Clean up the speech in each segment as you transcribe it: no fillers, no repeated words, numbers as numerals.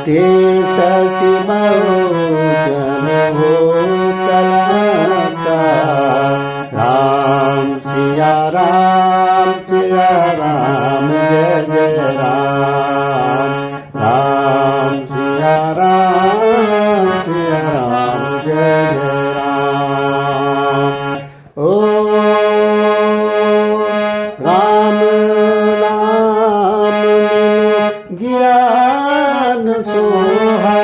ते शशि बहुजन हो कलंका। राम सिया राम जय जय राम। राम सिया राम जय जय राम। ओ राम नाम गिरान सोहा।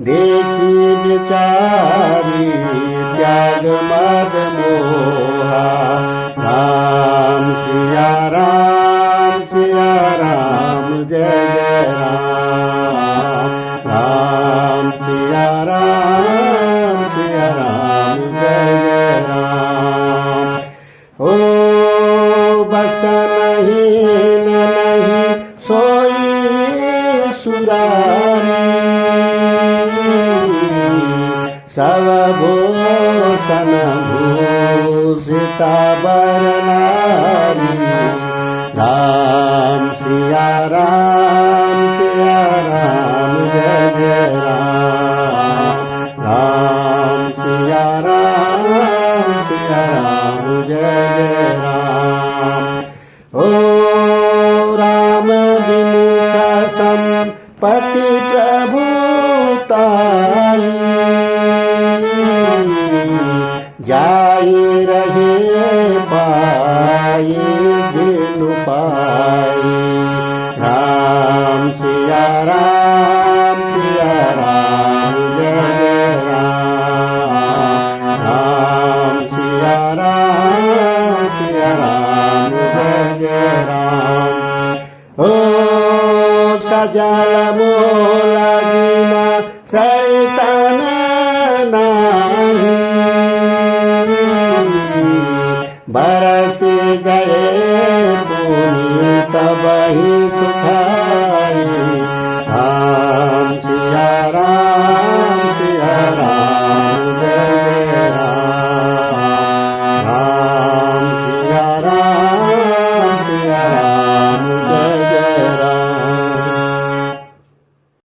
देखी विचारी त्याग मद मोहा। राम सिया राम जय जय राम। राम सिया राम जय जय राम। ओ बस नहीं सोई सुरारी। सब भूषण भूषिता बरनारी। राम सिया राम जय जय राम। राम सिया राम जय जय राम। ओ राम बिनु संपत्ति प्रभुताई। जाई रहे पाई बिनु पाई। राम सिया राम जय जय राम। राम सिया राम जय जय राम। ओ सजल मोला जीना सैतान नाही। बरस गए पुनीत बही